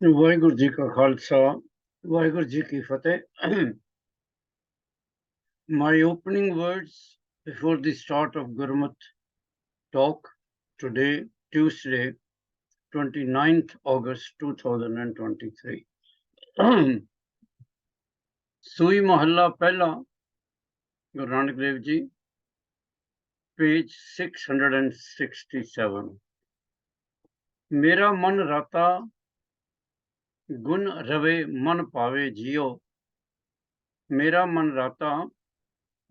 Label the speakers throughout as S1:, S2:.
S1: ਵਾਹਿਗੁਰੂ ਜੀ ਕਾ ਖਾਲਸਾ ਵਾਹਿਗੁਰੂ ਜੀ ਕੀ ਫਤਿਹ My opening words before the start of Gurmat talk today, Tuesday, 29th August 2023. Sui Mahalla Pehla, Guru Nanak Dev Ji, page 667. Mera man rata gun rave man pave jiyo. Mera man rata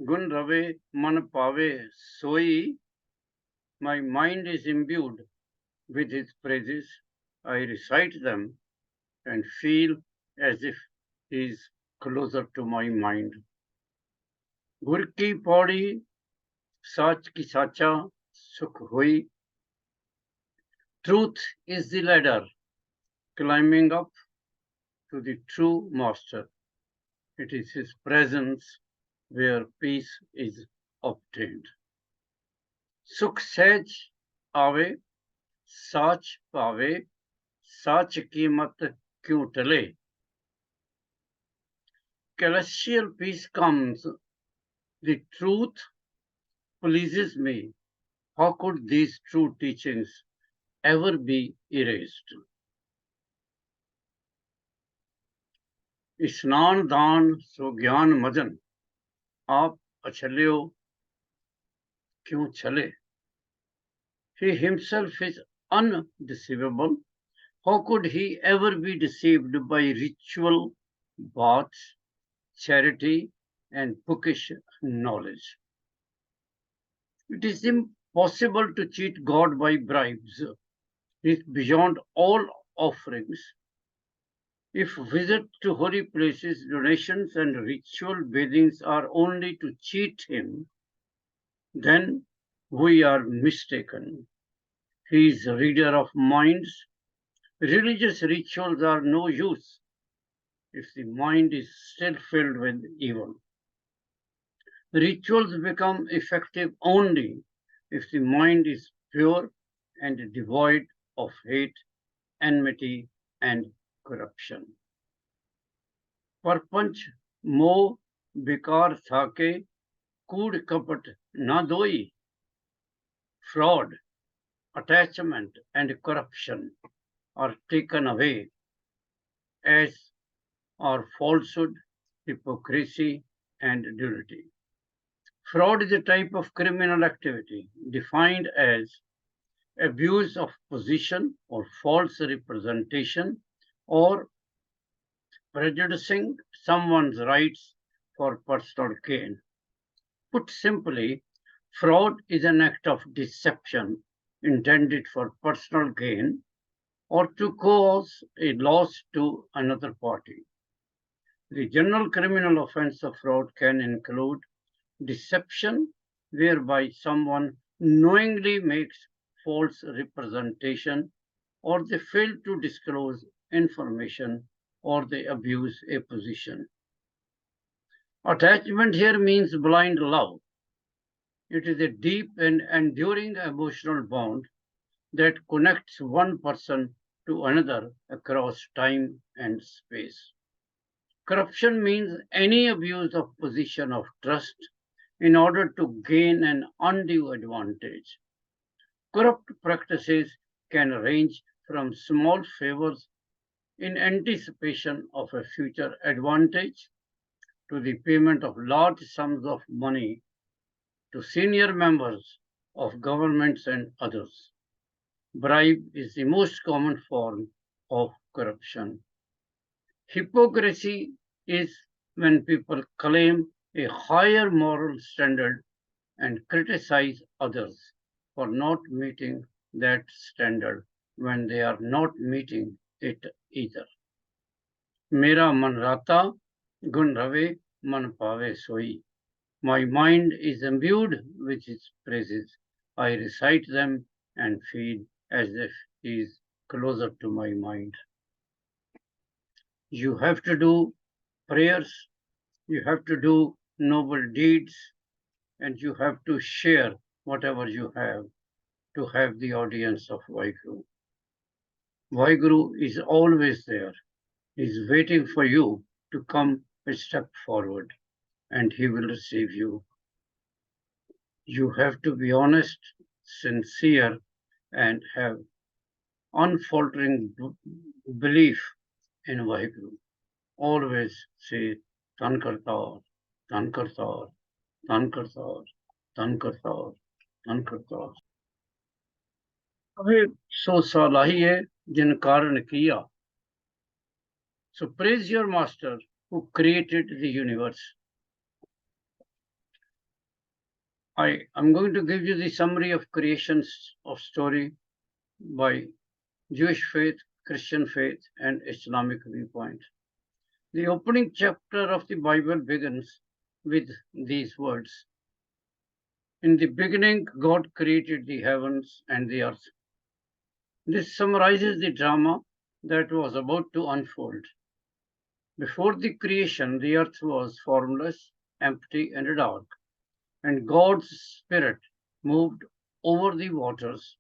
S1: gun rave man pave soi. My mind is imbued with his praises. I recite them and feel as if he is closer to my mind. Gur ki pauri, sach ki sacha, sukh hui. Truth is the ladder, climbing up to the true master. It is his presence where peace is obtained. Sukh sehj aave, sach paave, sach ki mat kyun tale. Celestial peace comes. The truth pleases me. How could these true teachings ever be erased? स्नान दान सो ज्ञान मजन आप अछल्यो क्यों छले? He himself is undeceivable. How could he ever be deceived by ritual, baths, charity, and bookish knowledge? It is impossible to cheat God by bribes. He is beyond all offerings. If visits to holy places, donations, and ritual bathings are only to cheat him, then we are mistaken. He is a reader of minds. Religious rituals are no use if the mind is still filled with evil. Rituals become effective only if the mind is pure and devoid of hate, enmity, and corruption. परपंच मोह बेकार थाके कूड़ कपट ना दोई. Fraud, attachment, and corruption are taken away, as are falsehood, hypocrisy, and duty. Fraud is a type of criminal activity defined as abuse of position or false representation or prejudicing someone's rights for personal gain. Put simply, fraud is an act of deception intended for personal gain or to cause a loss to another party. The general criminal offense of fraud can include deception, whereby someone knowingly makes false representation, or they fail to disclose information, or they abuse a position. Attachment here means blind love. It is a deep and enduring emotional bond that connects one person to another across time and space. Corruption means any abuse of position of trust in order to gain an undue advantage. Corrupt practices can range from small favors in anticipation of a future advantage to the payment of large sums of money to senior members of governments and others. Bribe is the most common form of corruption. Hypocrisy is when people claim a higher moral standard and criticize others for not meeting that standard when they are not meeting it either. Mera man rata, gun rave, man pave soi. My mind is imbued with his praises. I recite them and feel as if he is closer to my mind. You have to do prayers, you have to do noble deeds, and you have to share whatever you have to have the audience of Vaihu. Vaheguru is always there. He is waiting for you to come a step forward, and he will receive you. You have to be honest, sincere, and have unfaltering belief in Vaheguru. Always say, Tan Kartaar, Tan Kartaar, Tan Kartaar, Tan Kartaar, Tan Kartaar. अबे सो सालाही है जिन कारण किया. So praise your master who created the universe. I am going to give you the summary of creations of story by Jewish faith, Christian faith, and Islamic viewpoint. The opening chapter of the Bible begins with these words. In the beginning, God created the heavens and the earth. This summarizes the drama that was about to unfold. Before the creation, the earth was formless, empty, and dark, and God's Spirit moved over the waters,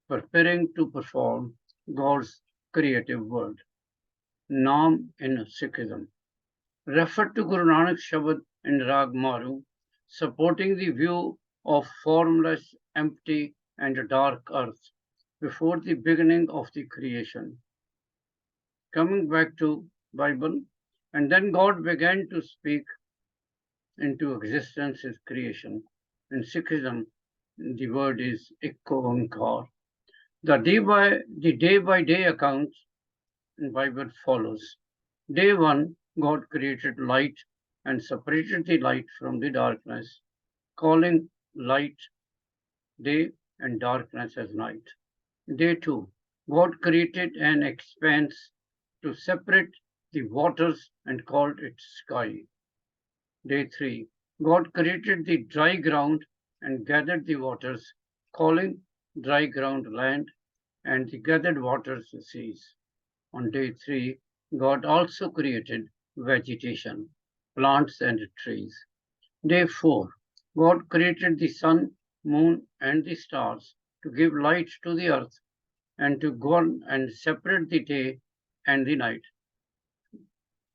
S1: preparing to perform God's creative work. Naam in Sikhism referred to Guru Nanak's Shabad in Rag Maru, supporting the view of formless, empty, and dark earth before the beginning of the creation. Coming back to Bible, and then God began to speak into existence his creation. In Sikhism, the word is Ikko Onkar. The day-by-day account in Bible follows. Day 1, God created light and separated the light from the darkness, calling light day and darkness as night. Day 2, God created an expanse to separate the waters and called it sky. Day 3, God created the dry ground and gathered the waters, calling dry ground land and the gathered waters seas. On day 3, God also created vegetation, plants and trees. Day 4, God created the sun, moon, and the stars to give light to the earth and to govern and separate the day and the night.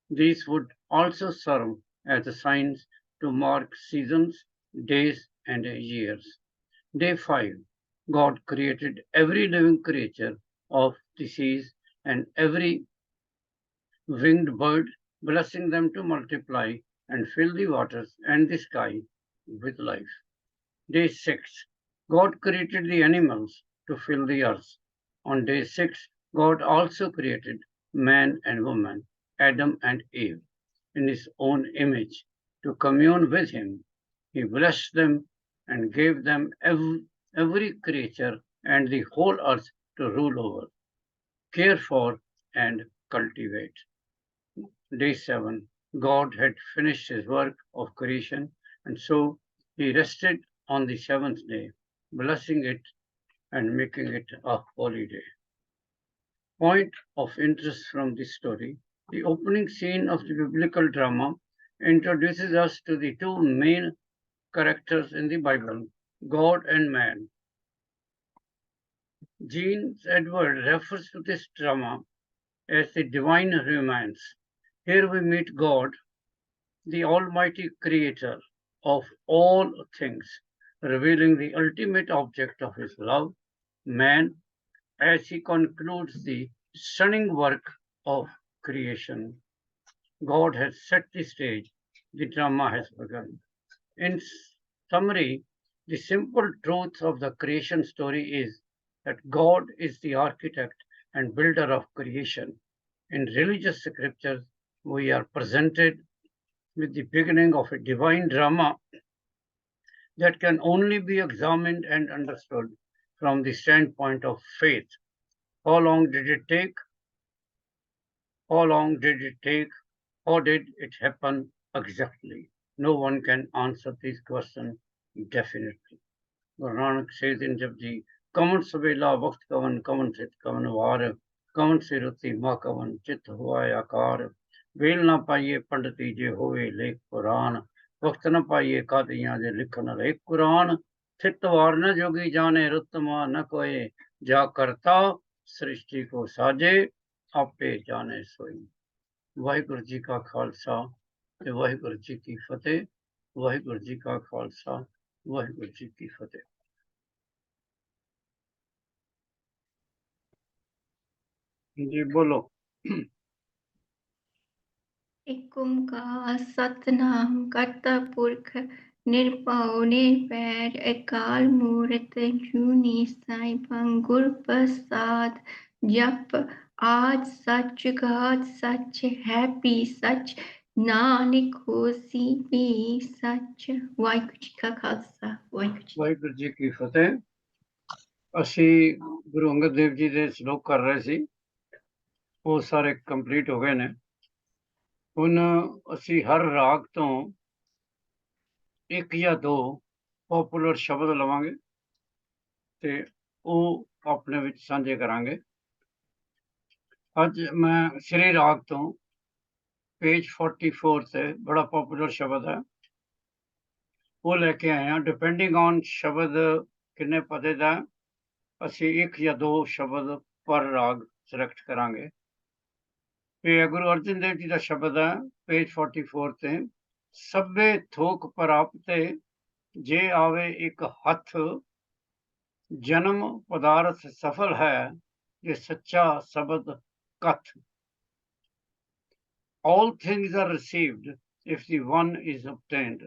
S1: These would also serve as signs to mark seasons, days, and years. Day 5, God created every living creature of the seas and every winged bird, blessing them to multiply and fill the waters and the sky with life. Day 6, God created the animals to fill the earth. On day 6, God also created man and woman, Adam and Eve, in his own image to commune with him. He blessed them and gave them every creature and the whole earth to rule over, care for, and cultivate. Day 7, God had finished his work of creation, and so he rested on the seventh day, blessing it and making it a holy day. Point of interest from this story, the opening scene of the biblical drama introduces us to the two main characters in the Bible, God and man. James Edward refers to this drama as the divine romance. Here we meet God, the almighty creator of all things, revealing the ultimate object of his love, man, as he concludes the stunning work of creation. God has set the stage, the drama has begun. In summary, the simple truth of the creation story is that God is the architect and builder of creation. In religious scriptures, we are presented with the beginning of a divine drama that can only be examined and understood from the standpoint of faith. How long did it take? How long did it take? How did it happen exactly? No one can answer this question definitely. Guru Nanak says in Japji, Kavan Sabela Vakt Kavan Kavan Sit Kavan Var Kavan Siruti Ma Kavan Chit Hua Akar Vel na paiye Panditi je hoye Lek Quran Vakt na paiye Kadiyan je likhan Lek Quran Thit Var na jogi jane Ruttama na koye Ja karta सृष्टि को साजे आपे जाने सोई। वाहिगुरु जी का खालसा ते वाहिगुरु जी की फतेह। वाहिगुरु जी का खालसा वाहिगुरु जी की फतेह। जी बोलो।
S2: एक ओंकार सतनाम करता पुरख निरभउ निर्वैर अकाल मूरत जूनी साईं गुर प्रसाद। जप आज सच घात सच हैप्पी सच नानक होसी भी सच। वाहिगुरू जी का खालसा
S1: वाहिगुरु जी की फतेह। ਅਸੀਂ ਗੁਰੂ ਅੰਗਦ ਦੇਵ ਜੀ ਦੇ ਸ਼ਲੋਕ ਕਰ ਰਹੇ ਸੀ, ਉਹ ਸਾਰੇ ਕੰਪਲੀਟ ਹੋ ਗਏ ਨੇ। ਹੁਣ ਅਸੀਂ ਹਰ ਰਾਗ ਤੋਂ ਇੱਕ ਜਾਂ ਦੋ ਪੋਪੂਲਰ ਸ਼ਬਦ ਲਵਾਂਗੇ ਤੇ ਉਹ ਆਪਣੇ ਵਿੱਚ ਸਾਂਝੇ ਕਰਾਂਗੇ। ਅੱਜ ਮੈਂ ਸ੍ਰੀ ਰਾਗ ਤੋਂ ਪੇਜ 44 ਤੇ ਬੜਾ ਪੋਪੂਲਰ ਸ਼ਬਦ ਹੈ, ਉਹ ਲੈ ਕੇ ਆਏ ਹਾਂ। ਡਿਪੈਂਡਿੰਗ ਔਨ ਸ਼ਬਦ ਕਿੰਨੇ ਪਤੇ ਦਾ, ਅਸੀਂ ਇੱਕ ਜਾਂ ਦੋ ਸ਼ਬਦ ਪਰ ਰਾਗ ਸਿਲੈਕਟ ਕਰਾਂਗੇ। ਇਹ ਗੁਰੂ ਅਰਜਨ ਦੇਵ ਜੀ ਦਾ ਸ਼ਬਦ ਹੈ, ਪੇਜ 44 ਤੇ। ਸਭੇ ਥੋਕ ਪ੍ਰਾਪ ਤੇ ਜੇ ਆਵੇ ਇੱਕ ਹੱਥ, ਜਨਮ ਪਦਾਰਥ ਸਫਲ ਹੈ ਜੇ ਸੱਚਾ ਸ਼ਬਦ ਕਥ। All things are received if the one is obtained.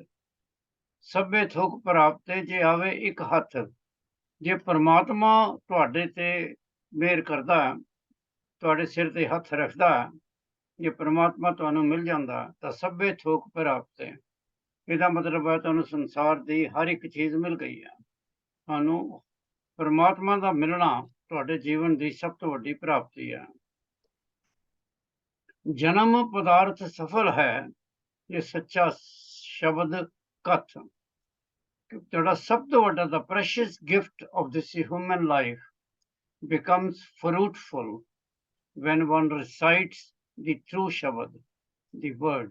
S1: ਸਭੇ ਥੋਕ ਪ੍ਰਾਪਤੇ ਜੇ ਆਵੇ ਇੱਕ ਹੱਥ। ਜੇ ਪਰਮਾਤਮਾ ਤੁਹਾਡੇ ਤੇ ਮਿਹਰ ਕਰਦਾ, ਤੁਹਾਡੇ ਸਿਰ ਤੇ ਹੱਥ ਰੱਖਦਾ, ਜੇ ਪਰਮਾਤਮਾ ਤੁਹਾਨੂੰ ਮਿਲ ਜਾਂਦਾ ਤਾਂ ਸਭੇ ਥੋਕ ਪ੍ਰਾਪਤੇ। ਇਹਦਾ ਮਤਲਬ ਹੈ ਤੁਹਾਨੂੰ ਸੰਸਾਰ ਦੀ ਹਰ ਇੱਕ ਚੀਜ਼ ਮਿਲ ਗਈ ਹੈ। ਤੁਹਾਨੂੰ ਪਰਮਾਤਮਾ ਦਾ ਮਿਲਣਾ ਤੁਹਾਡੇ ਜੀਵਨ ਦੀ ਸਭ ਤੋਂ ਵੱਡੀ ਪ੍ਰਾਪਤੀ ਹੈ। ਜਨਮ ਪਦਾਰਥ ਸਫਲ ਹੈ ਇਹ ਸੱਚਾ ਸ਼ਬਦ ਕਥ। ਤੁਹਾਡਾ ਸਭ ਤੋਂ ਵੱਡਾ the precious gift of this human life becomes fruitful when one recites the true ਸ਼ਬਦ, the word।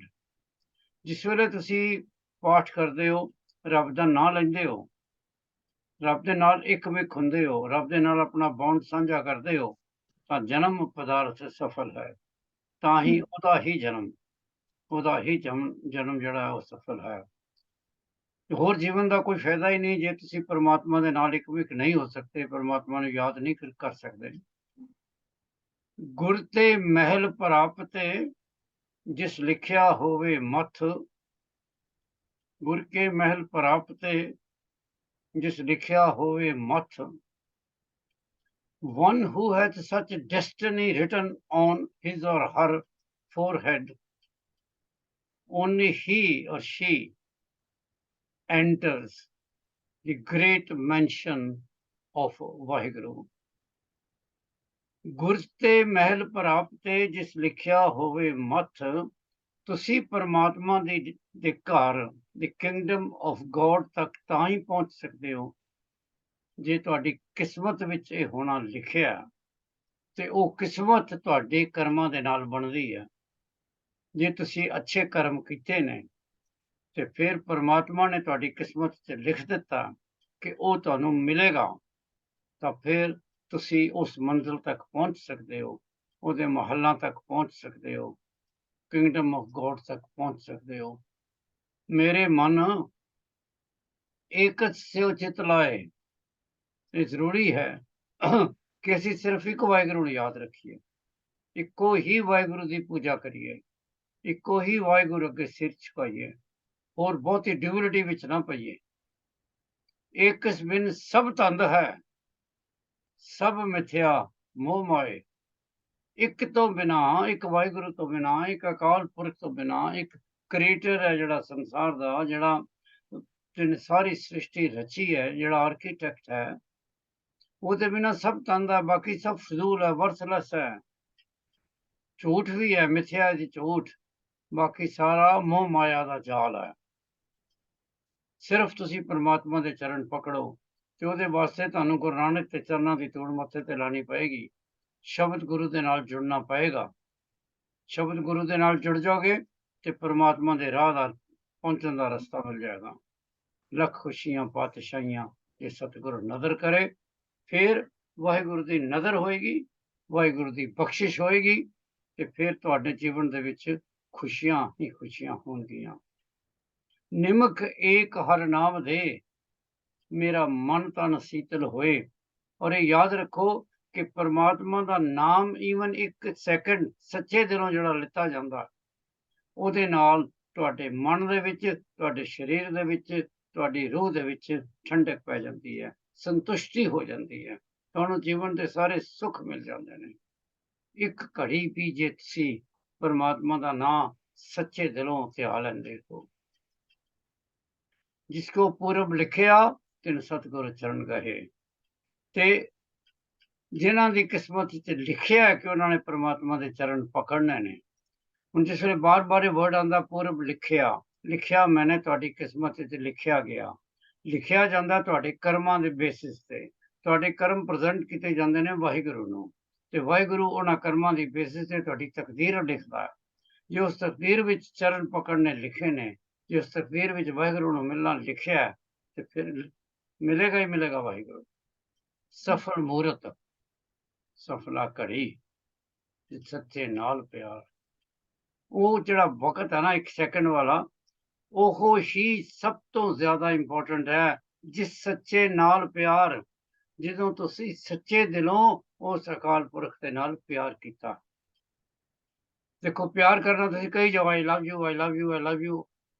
S1: ਜਿਸ ਵੇਲੇ ਤੁਸੀਂ ਪਾਠ ਕਰਦੇ ਹੋ, ਰੱਬ ਦਾ ਨਾਂ ਲੈਂਦੇ ਹੋ, ਰੱਬ ਦੇ ਨਾਲ ਇੱਕਮਿਕ ਹੁੰਦੇ ਹੋ, ਰੱਬ ਦੇ ਨਾਲ ਆਪਣਾ ਬੌਂਡ ਸਾਂਝਾ ਕਰਦੇ ਹੋ, ਤਾਂ ਜਨਮ ਪਦਾਰਥ ਸਫਲ ਹੈ। ਤਾਂ ਹੀ ਉਹਦਾ ਹੀ ਜਨਮ ਜਿਹੜਾ ਉਹ ਸਫਲ ਹੈ। ਹੋਰ ਜੀਵਨ ਦਾ ਕੋਈ ਫਾਇਦਾ ਹੀ ਨਹੀਂ ਜੇ ਤੁਸੀਂ ਪਰਮਾਤਮਾ ਦੇ ਨਾਲ ਇੱਕਮਿਕ ਨਹੀਂ ਹੋ ਸਕਦੇ, ਪਰਮਾਤਮਾ ਨੂੰ ਯਾਦ ਨਹੀਂ ਕਰ ਸਕਦੇ। ਗੁਰ ਤੇ ਮਹਿਲ ਪ੍ਰਾਪਤੇ ਜਿਸ ਲਿਖਿਆ ਹੋਵੇ ਮੱਥ, ਗੁਰ ਕੇ ਮਹਿਲ ਪ੍ਰਾਪਤੇ ਜਿਸ ਲਿਖਿਆ ਹੋਵੇ ਮੱਥ। One who hath such destiny written on his or her forehead, only he or she enters the great mansion of Vaheguru। ਗੁਰ ਤੇ ਮਹਿਲ ਪ੍ਰਾਪਤੇ ਜਿਸ ਲਿਖਿਆ ਹੋਵੇ ਮੱਥ। ਤੁਸੀਂ ਪਰਮਾਤਮਾ ਦੇ ਘਰ, the kingdom of God ਤੱਕ ਤਾਂ ਹੀ ਪਹੁੰਚ ਸਕਦੇ ਹੋ ਜੇ ਤੁਹਾਡੀ ਕਿਸਮਤ ਵਿੱਚ ਇਹ ਹੋਣਾ ਲਿਖਿਆ, ਤੇ ਉਹ ਕਿਸਮਤ ਤੁਹਾਡੇ ਕਰਮਾਂ ਦੇ ਨਾਲ ਬਣਦੀ ਹੈ। ਜੇ ਤੁਸੀਂ ਅੱਛੇ ਕਰਮ ਕੀਤੇ ਨੇ ਤੇ ਫਿਰ ਪਰਮਾਤਮਾ ਨੇ ਤੁਹਾਡੀ ਕਿਸਮਤ 'ਚ ਲਿਖ ਦਿੱਤਾ ਕਿ ਉਹ ਤੁਹਾਨੂੰ ਮਿਲੇਗਾ, ਤਾਂ ਫਿਰ ਤੁਸੀਂ ਉਸ ਮੰਜ਼ਿਲ ਤੱਕ ਪਹੁੰਚ ਸਕਦੇ ਹੋ, ਉਹਦੇ ਮਹੱਲਾਂ ਤੱਕ ਪਹੁੰਚ ਸਕਦੇ ਹੋ, ਕਿੰਗਡਮ ਆਫ ਗੋਡ ਤੱਕ ਪਹੁੰਚ ਸਕਦੇ ਹੋ। ਮੇਰੇ ਮਨ ਏਕਚ ਸਿਉ ਚਿਤ ਲਾਏ। ਇਹ ਜ਼ਰੂਰੀ ਹੈ ਕਿ ਅਸੀਂ ਸਿਰਫ ਇੱਕ ਵਾਹਿਗੁਰੂ ਨੂੰ ਯਾਦ ਰੱਖੀਏ, ਇੱਕੋ ਹੀ ਵਾਹਿਗੁਰੂ ਦੀ ਪੂਜਾ ਕਰੀਏ, ਇੱਕੋ ਹੀ ਵਾਹਿਗੁਰੂ ਅੱਗੇ ਸਿਰ ਝੁਕਾਈਏ, ਹੋਰ ਬਹੁਤੀ ਡਿਵਿਲਿਟੀ ਵਿੱਚ ਨਾ ਪਈਏ। ਏਕਸ ਬਿਨ ਸਭ ਧੰਦ ਹੈ, ਸਭ ਮਿਥਿਆ ਮੋਹ ਮਾਏ। ਇੱਕ ਤੋਂ ਬਿਨਾ, ਇੱਕ ਵਾਹਿਗੁਰੂ ਤੋਂ ਬਿਨਾ, ਇੱਕ ਅਕਾਲ ਪੁਰਖ ਤੋਂ ਬਿਨਾ, ਇੱਕ ਕ੍ਰੀਏਟਰ ਹੈ ਜਿਹੜਾ ਸੰਸਾਰ ਦਾ, ਜਿਹੜਾ ਸਾਰੀ ਸ੍ਰਿਸ਼ਟੀ ਰਚੀ ਹੈ, ਜਿਹੜਾ ਆਰਕੀਟੈਕਟ ਹੈ, ਉਹਦੇ ਬਿਨਾ ਸਭ ਧੰਦ ਹੈ, ਬਾਕੀ ਸਭ ਫਜ਼ੂਲ ਹੈ, ਵਰਥਲੈਸ ਹੈ। ਝੂਠ ਵੀ ਹੈ, ਮਿਥਿਆ ਦੀ ਝੂਠ, ਬਾਕੀ ਸਾਰਾ ਮੋਹ ਮਾਇਆ ਦਾ ਜਾਲ ਹੈ। ਸਿਰਫ ਤੁਸੀਂ ਪਰਮਾਤਮਾ ਦੇ ਚਰਨ ਪਕੜੋ, ਤੇ ਉਹਦੇ ਵਾਸਤੇ ਤੁਹਾਨੂੰ ਗੁਰੂ ਨਾਨਕ ਦੇ ਚਰਨਾਂ ਦੀ ਧੂੜ ਮੱਥੇ ਤੇ ਲਾਣੀ ਪਏਗੀ। ਸ਼ਬਦ ਗੁਰੂ ਦੇ ਨਾਲ ਜੁੜਨਾ ਪਏਗਾ। ਸ਼ਬਦ ਗੁਰੂ ਦੇ ਨਾਲ ਜੁੜ ਜਾਓਗੇ ਤੇ ਪਰਮਾਤਮਾ ਦੇ ਰਾਹ ਦਾ ਪਹੁੰਚਣ ਦਾ ਰਸਤਾ ਮਿਲ ਜਾਏਗਾ। ਲੱਖ ਖੁਸ਼ੀਆਂ ਪਾਤਸ਼ਾਹੀਆਂ ਜੇ ਸਤਿਗੁਰੂ ਨਜ਼ਰ ਕਰੇ, ਫਿਰ ਵਾਹਿਗੁਰੂ ਦੀ ਨਜ਼ਰ ਹੋਏਗੀ ਵਾਹਿਗੁਰੂ ਦੀ ਬਖਸ਼ਿਸ਼ ਹੋਏਗੀ ਤੇ ਫਿਰ ਤੁਹਾਡੇ ਜੀਵਨ ਦੇ ਵਿੱਚ ਖੁਸ਼ੀਆਂ ਹੀ ਖੁਸ਼ੀਆਂ ਹੋਣਗੀਆਂ। ਨਿਮਕ ਏਕ ਹਰ ਨਾਮ ਦੇ, ਮੇਰਾ ਮਨ ਤਨ ਸੀਤਲ ਹੋਏ। ਔਰ ਇਹ ਯਾਦ ਰੱਖੋ ਕਿ ਪਰਮਾਤਮਾ ਦਾ ਨਾਮ ਈਵਨ ਇੱਕ ਸੈਕਿੰਡ ਸੱਚੇ ਦਿਲੋਂ ਜਿਹੜਾ ਲਿੱਤਾ ਜਾਂਦਾ, ਉਹਦੇ ਨਾਲ ਤੁਹਾਡੇ ਮਨ ਦੇ ਵਿੱਚ, ਤੁਹਾਡੇ ਸਰੀਰ ਦੇ ਵਿੱਚ, ਤੁਹਾਡੀ ਰੂਹ ਦੇ ਵਿੱਚ ਠੰਡਕ ਪੈ ਜਾਂਦੀ ਹੈ, ਸੰਤੁਸ਼ਟੀ ਹੋ ਜਾਂਦੀ ਹੈ, ਤੁਹਾਨੂੰ ਜੀਵਨ ਦੇ ਸਾਰੇ ਸੁੱਖ ਮਿਲ ਜਾਂਦੇ ਨੇ। ਇੱਕ ਘੜੀ ਵੀ ਜੇ ਤੁਸੀਂ ਪਰਮਾਤਮਾ ਦਾ ਨਾਮ ਸੱਚੇ ਦਿਲੋਂ ਧਿਆ ਲੈਂਦੇ ਹੋ। ਜਿਸਕੋ ਪੂਰਬ ਲਿਖਿਆ ਤਿਨ ਸਤਿਗੁਰ ਚਰਨ ਗਏ। ਤੇ ਜਿਨ੍ਹਾਂ ਦੀ ਕਿਸਮਤ ਵਿੱਚ ਲਿਖਿਆ ਕਿ ਉਹਨਾਂ ਨੇ ਪਰਮਾਤਮਾ ਦੇ ਚਰਨ ਪਕੜਨੇ ਨੇ। ਹੁਣ ਜਿਸ ਵੇਲੇ ਬਾਰ-ਬਾਰ ਇਹ ਵਰਡ ਆਉਂਦਾ ਪੂਰਬ ਲਿਖਿਆ, ਲਿਖਿਆ ਮੈਨੇ ਤੁਹਾਡੀ ਕਿਸਮਤ ਵਿੱਚ ਲਿਖਿਆ ਗਿਆ। ਲਿਖਿਆ ਜਾਂਦਾ ਤੁਹਾਡੇ ਕਰਮਾਂ ਦੇ ਬੇਸਿਸ ਤੇ। ਤੁਹਾਡੇ ਕਰਮ ਪ੍ਰੈਜ਼ੈਂਟ ਕੀਤੇ ਜਾਂਦੇ ਨੇ ਵਾਹਿਗੁਰੂ ਨੂੰ, ਤੇ ਵਾਹਿਗੁਰੂ ਉਹਨਾਂ ਕਰਮਾਂ ਦੀ ਬੇਸਿਸ ਤੇ ਤੁਹਾਡੀ ਤਕਦੀਰ ਲਿਖਦਾ ਹੈ। ਜੇ ਉਸ ਤਕਦੀਰ ਵਿੱਚ ਚਰਨ ਪਕੜਨੇ ਲਿਖੇ ਨੇ, ਜੇ ਉਸ ਤਕਦੀਰ ਵਿੱਚ ਵਾਹਿਗੁਰੂ ਨੂੰ ਮਿਲਣਾ ਲਿਖਿਆ, ਤੇ ਫਿਰ ਮਿਲੇਗਾ ਹੀ ਮਿਲੇਗਾ ਵਾਹਿਗੁਰੂ। ਸਫਲ ਮੂਰਤ, ਸਫਲਾ ਘੜੀ, ਤੇ ਸੱਚੇ ਨਾਲ ਪਿਆਰ। ਉਹ ਜਿਹੜਾ ਵਕਤ ਹੈ ਨਾ 1 ਸੈਕਿੰਡ ਵਾਲਾ, ਉਹ ਹੀ ਸਭ ਤੋਂ ਜ਼ਿਆਦਾ ਇੰਪੋਰਟੈਂਟ ਹੈ। ਜਿਸ ਸੱਚੇ ਨਾਲ ਪਿਆਰ, ਜਦੋਂ ਤੁਸੀਂ ਸੱਚੇ ਦਿਲੋਂ ਉਸ ਅਕਾਲ ਪੁਰਖ ਦੇ ਨਾਲ ਪਿਆਰ ਕੀਤਾ। ਦੇਖੋ ਪਿਆਰ ਕਰਨਾ ਤੁਸੀਂ ਕਹੀ ਜਾਓ I love you, I love you, I love you,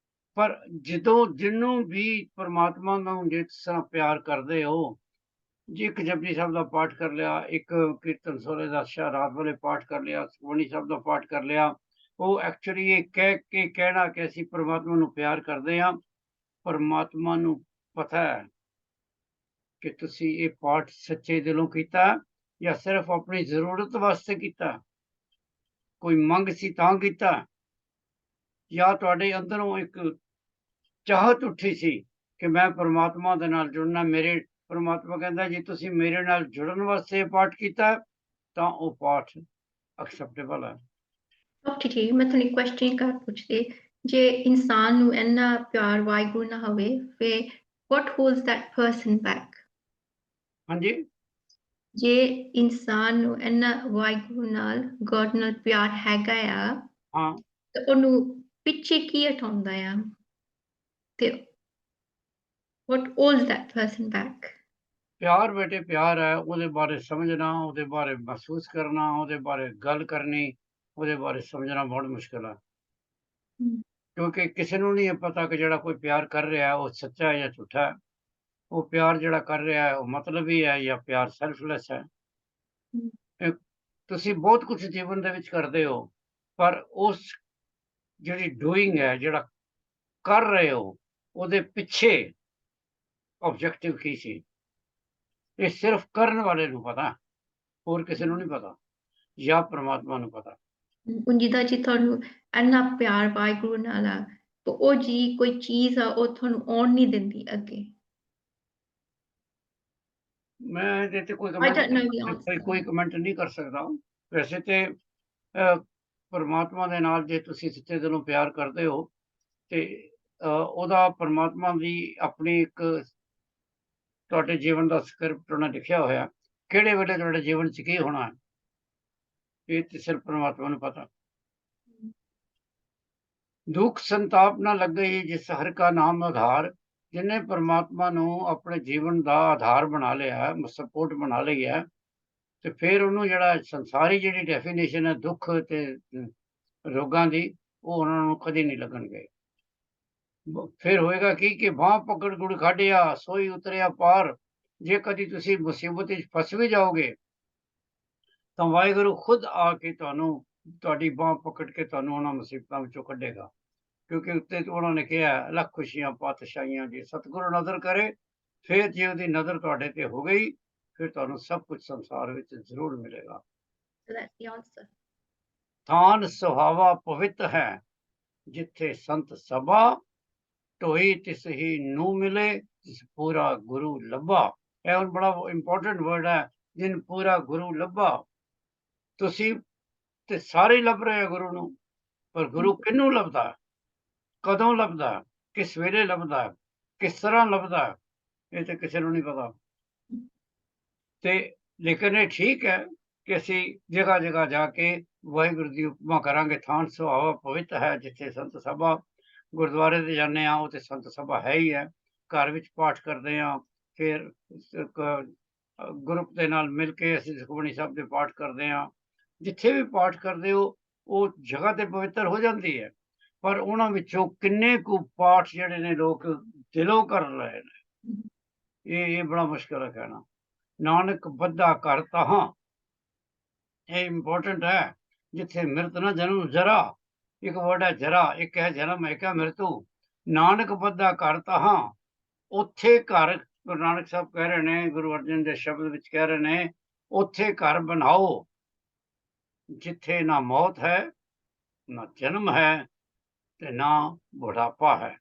S1: ਪਰ ਜਦੋਂ ਜਿਹਨੂੰ ਵੀ ਪਰਮਾਤਮਾ ਨੂੰ ਜਿਸ ਤਰ੍ਹਾਂ ਪਿਆਰ ਕਰਦੇ ਹੋ, ਜੀ ਇੱਕ ਜਪਜੀ ਸਾਹਿਬ ਦਾ ਪਾਠ ਕਰ ਲਿਆ, ਇੱਕ ਕੀਰਤਨ ਸੋਹਲੇ ਦਾ ਰਾਤ ਵੇਲੇ ਪਾਠ ਕਰ ਲਿਆ, ਸੁਖਮਨੀ ਸਾਹਿਬ ਦਾ ਪਾਠ ਕਰ ਲਿਆ, ਉਹ ਐਕਚੁਅਲੀ ਇਹ ਕਹਿ ਕੇ ਕਹਿਣਾ ਕਿ ਅਸੀਂ ਪਰਮਾਤਮਾ ਨੂੰ ਪਿਆਰ ਕਰਦੇ ਹਾਂ। ਪਰਮਾਤਮਾ ਨੂੰ ਪਤਾ ਹੈ ਕਿ ਤੁਸੀਂ ਇਹ ਪਾਠ ਸੱਚੇ ਦਿਲੋਂ ਕੀਤਾ ਜਾਂ ਸਿਰਫ ਆਪਣੀ ਜ਼ਰੂਰਤ ਵਾਸਤੇ ਕੀਤਾ, ਕੋਈ ਮੰਗ ਸੀ ਤਾਂ ਕੀਤਾ, ਜਾਂ ਤੁਹਾਡੇ ਅੰਦਰੋਂ ਇੱਕ ਚਾਹਤ ਉੱਠੀ ਸੀ ਕਿ ਮੈਂ ਪਰਮਾਤਮਾ ਦੇ ਨਾਲ ਜੁੜਨਾ। ਮੇਰੇ ਪਰਮਾਤਮਾ ਕਹਿੰਦਾ ਜੇ ਤੁਸੀਂ ਮੇਰੇ ਨਾਲ ਜੁੜਨ ਵਾਸਤੇ ਪਾਠ ਕੀਤਾ ਤਾਂ ਉਹ ਪਾਠ ਐਕਸੈਪਟੇਬਲ ਹੈ।
S2: ਡਾਕਟਰ ਜੀ, ਮੈਂ ਤੁਹਾਨੂੰ ਕੁਐਸਚਨ ਕਰ ਪੁੱਛਦੀ, ਜੇ ਇਨਸਾਨ ਨੂੰ ਇੰਨਾ ਪਿਆਰ ਵਾਹਿਗੁਰੂ ਨਾਲ ਹੋਵੇ, ਫਿਰ what holds that person back?
S1: ਹਾਂਜੀ,
S2: ਜੇ ਇਨਸਾਨ ਨੂੰ ਇੰਨਾ ਵਾਹਿਗੁਰੂ ਨਾਲ, ਗੋਡ ਨਾਲ ਪਿਆਰ ਹੈਗਾ ਆ,
S1: ਹਾਂ,
S2: ਤੇ ਉਹਨੂੰ ਪਿੱਛੇ ਕੀ ਹਟਾਉਂਦਾ ਆ, ਤੇ what holds that person back?
S1: ਪਿਆਰ ਬੇਟੇ ਪਿਆਰ ਹੈ, ਉਹਦੇ ਬਾਰੇ ਸਮਝਣਾ, ਉਹਦੇ ਬਾਰੇ ਮਹਿਸੂਸ ਕਰਨਾ, ਉਹਦੇ ਬਾਰੇ ਗੱਲ ਕਰਨੀ, ਉਹਦੇ ਬਾਰੇ ਸਮਝਣਾ ਬਹੁਤ ਮੁਸ਼ਕਿਲ ਹੈ। ਕਿਉਂਕਿ ਕਿਸੇ ਨੂੰ ਨਹੀਂ ਇਹ ਪਤਾ ਕਿ ਜਿਹੜਾ ਕੋਈ ਪਿਆਰ ਕਰ ਰਿਹਾ ਉਹ ਸੱਚਾ ਹੈ ਜਾਂ ਝੂਠਾ ਹੈ। ਉਹ ਪਿਆਰ ਜਿਹੜਾ ਕਰ ਰਿਹਾ ਹੈ ਉਹ ਮਤਲਬੀ ਹੈ ਜਾਂ ਪਿਆਰ ਸੈਲਫਲੈਸ ਹੈ। ਤੁਸੀਂ ਬਹੁਤ ਕੁਝ ਜੀਵਨ ਦੇ ਵਿੱਚ ਕਰਦੇ ਹੋ, ਪਰ ਉਸ ਜਿਹੜੀ ਡੂਇੰਗ ਹੈ, ਜਿਹੜਾ ਕਰ ਰਹੇ ਹੋ, ਉਹਦੇ ਪਿੱਛੇ ਆਬਜੈਕਟਿਵ ਕੀ ਸੀ, ਇਹ ਸਿਰਫ ਕਰਨ ਵਾਲੇ ਨੂੰ ਪਤਾ, ਹੋਰ ਕਿਸੇ ਨੂੰ ਨਹੀਂ ਪਤਾ, ਜਾਂ ਪ੍ਰਮਾਤਮਾ ਨੂੰ ਪਤਾ।
S2: ਹੁਣ ਜਿੱਦਾਂ ਜੀ ਤੁਹਾਨੂੰ ਇੰਨਾ ਪਿਆਰ ਵਾਹਿਗੁਰੂ ਨਾਲ ਆ, ਤਾਂ ਉਹ ਜੀ ਕੋਈ ਚੀਜ਼ ਆ ਉਹ ਤੁਹਾਨੂੰ ਆਉਣ ਨਹੀਂ ਦਿੰਦੀ ਅੱਗੇ।
S1: ਮੈਂ ਇਹਦੇ ਤੇ ਕੋਈ
S2: I don't know the answer.
S1: ਕੋਈ ਕਮੈਂਟ ਨਹੀਂ ਕਰ ਸਕਦਾ। ਵੈਸੇ ਤੇ ਪਰਮਾਤਮਾ ਦੇ ਨਾਲ ਜੇ ਤੁਸੀਂ ਸੱਚੇ ਦਿਲੋਂ ਪਿਆਰ ਕਰਦੇ ਹੋ, ਤੇ ਉਹਦਾ ਪਰਮਾਤਮਾ ਦੀ ਆਪਣੀ ਇੱਕ ਤੁਹਾਡੇ ਜੀਵਨ ਦਾ ਸਕ੍ਰਿਪਟ ਉਹਨੇ ਲਿਖਿਆ ਹੋਇਆ, ਕਿਹੜੇ ਵੇਲੇ ਤੁਹਾਡੇ ਜੀਵਨ 'ਚ ਕੀ ਹੋਣਾ, ਇਹ ਤੇ ਸਿਰਫ ਪਰਮਾਤਮਾ ਨੂੰ ਪਤਾ। ਦੁੱਖ ਸੰਤਾਪ ਨਾ ਲੱਗੇ ਜਿਸ ਹਰ ਕਾ ਨਾਮ ਆਧਾਰ। ਜਿਹਨੇ ਪਰਮਾਤਮਾ ਨੂੰ ਆਪਣੇ ਜੀਵਨ ਦਾ ਆਧਾਰ ਬਣਾ ਲਿਆ, ਸਪੋਰਟ ਬਣਾ ਲਈ ਹੈ, ਤੇ ਫਿਰ ਉਹਨੂੰ ਜਿਹੜਾ ਸੰਸਾਰੀ ਜਿਹੜੀ ਡੈਫੀਨੇਸ਼ਨ ਹੈ ਦੁੱਖ ਤੇ ਰੋਗਾਂ ਦੀ, ਉਹ ਉਹਨਾਂ ਨੂੰ ਕਦੇ ਨਹੀਂ ਲੱਗਣਗੇ। ਫਿਰ ਹੋਏਗਾ ਕਿ ਬਾਂਹ ਪਕੜ ਗੁੜ ਖਾਡਿਆ ਸੋਈ ਉਤਰਿਆ ਪਾਰ। ਜੇ ਕਦੀ ਤੁਸੀਂ ਮੁਸੀਬਤ ਵਿੱਚ ਫਸ ਵੀ ਜਾਓਗੇ ਤਾਂ ਵਾਹਿਗੁਰੂ ਖੁਦ ਆ ਕੇ ਤੁਹਾਨੂੰ, ਤੁਹਾਡੀ ਬਾਂਹ ਪਕੜ ਕੇ ਤੁਹਾਨੂੰ ਉਹਨਾਂ ਮੁਸੀਬਤਾਂ ਵਿੱਚੋਂ ਕੱਢੇਗਾ। ਕਿਉਂਕਿ ਉੱਤੇ ਉਹਨਾਂ ਨੇ ਕਿਹਾ ਲੱਖ ਖੁਸ਼ੀਆਂ ਪਾਤਸ਼ਾਹੀਆਂ ਜੇ ਸਤਿਗੁਰੂ ਨਜ਼ਰ ਕਰੇ। ਫਿਰ ਜੇ ਉਹਦੀ ਨਜ਼ਰ ਤੁਹਾਡੇ ਤੇ ਹੋ ਗਈ, ਫਿਰ ਤੁਹਾਨੂੰ ਸਭ ਕੁਝ ਸੰਸਾਰ ਵਿੱਚ ਜ਼ਰੂਰ ਮਿਲੇਗਾ।
S2: So that's the answer.
S1: ਥਾਨ ਸੁਹਾਵਾ ਪਵਿੱਤ ਹੈ, ਜਿੱਥੇ ਸੰਤ ਸਭਾ, ਢੋਈ ਤਿਸ ਹੀ ਨੂੰ ਮਿਲੇ, ਜਿਸ ਪੂਰਾ ਗੁਰੂ ਲੱਭਾ। ਇਹ ਹੁਣ ਬੜਾ ਇੰਪੋਰਟੈਂਟ ਵਰਡ ਹੈ, ਜਿਨ ਪੂਰਾ ਗੁਰੂ ਲੱਭਾ। ਤੁਸੀਂ ਤੇ ਸਾਰੇ ਲੱਭ ਰਹੇ ਹੋ ਗੁਰੂ ਨੂੰ, ਪਰ ਗੁਰੂ ਕਿਹਨੂੰ ਲੱਭਦਾ, ਕਦੋਂ ਲੱਭਦਾ, ਕਿਸ ਵੇਲੇ ਲੱਭਦਾ, ਕਿਸ ਤਰ੍ਹਾਂ ਲੱਭਦਾ, ਇਹ ਤੇ ਕਿਸੇ ਨੂੰ ਨਹੀਂ ਪਤਾ। ਤੇ ਲੇਕਿਨ ਇਹ ਠੀਕ ਹੈ ਕਿ ਅਸੀਂ ਜਗ੍ਹਾ ਜਗ੍ਹਾ ਜਾ ਕੇ ਵਾਹਿਗੁਰੂ ਦੀ ਉਪਮਾ ਕਰਾਂਗੇ। ਥਾਨ ਸੁਹਾਵਾ ਪਵਿੱਤ ਹੈ, ਜਿੱਥੇ ਸੰਤ ਸਭਾ। ਗੁਰਦੁਆਰੇ ਤੇ ਜਾਂਦੇ ਹਾਂ, ਉਹ ਤੇ ਸੰਤ ਸਭਾ ਹੈ ਹੀ ਹੈ। ਘਰ ਵਿੱਚ ਪਾਠ ਕਰਦੇ ਹਾਂ, ਫਿਰ ਗਰੁੱਪ ਦੇ ਨਾਲ ਮਿਲ ਕੇ ਅਸੀਂ ਸੁਖਮਨੀ ਸਾਹਿਬ ਦੇ ਪਾਠ ਕਰਦੇ ਹਾਂ। ਜਿੱਥੇ ਵੀ ਪਾਠ ਕਰਦੇ ਹੋ, ਉਹ ਜਗ੍ਹਾ ਤੇ ਪਵਿੱਤਰ ਹੋ ਜਾਂਦੀ ਹੈ, ਪਰ ਉਹਨਾਂ ਵਿੱਚੋਂ ਕਿੰਨੇ ਕੁ ਪਾਠ ਜਿਹੜੇ ਨੇ ਲੋਕ ਦਿਲੋਂ ਕਰ ਰਹੇ ਨੇ, ਇਹ ਬੜਾ ਮੁਸ਼ਕਿਲ ਹੈ ਕਹਿਣਾ। ਨਾਨਕ ਬੱਧਾ ਘਰ ਤਹਾਂ, ਇਹ ਇੰਪੋਰਟੈਂਟ ਹੈ। ਜਿੱਥੇ ਮਿਰਤ ਨਾ ਜਨਮ ਜਰਾ, ਇੱਕ ਵਰਡ ਹੈ ਜਰਾ, ਇੱਕ ਹੈ ਜਨਮ, ਇੱਕ ਹੈ ਮ੍ਰਿਤੂ। ਨਾਨਕ ਬੱਧਾ ਘਰ ਤਹਾਂ, ਉੱਥੇ ਘਰ ਗੁਰੂ ਨਾਨਕ ਸਾਹਿਬ ਕਹਿ ਰਹੇ ਨੇ, ਗੁਰੂ ਅਰਜਨ ਦੇ ਸ਼ਬਦ ਵਿੱਚ ਕਹਿ ਰਹੇ ਨੇ, ਉੱਥੇ ਘਰ ਬਣਾਓ ਜਿੱਥੇ ਨਾ ਮੌਤ ਹੈ, ਨਾ ਜਨਮ ਹੈ, ਤੇ ਨਾ ਬੁਢਾਪਾ ਹੈ।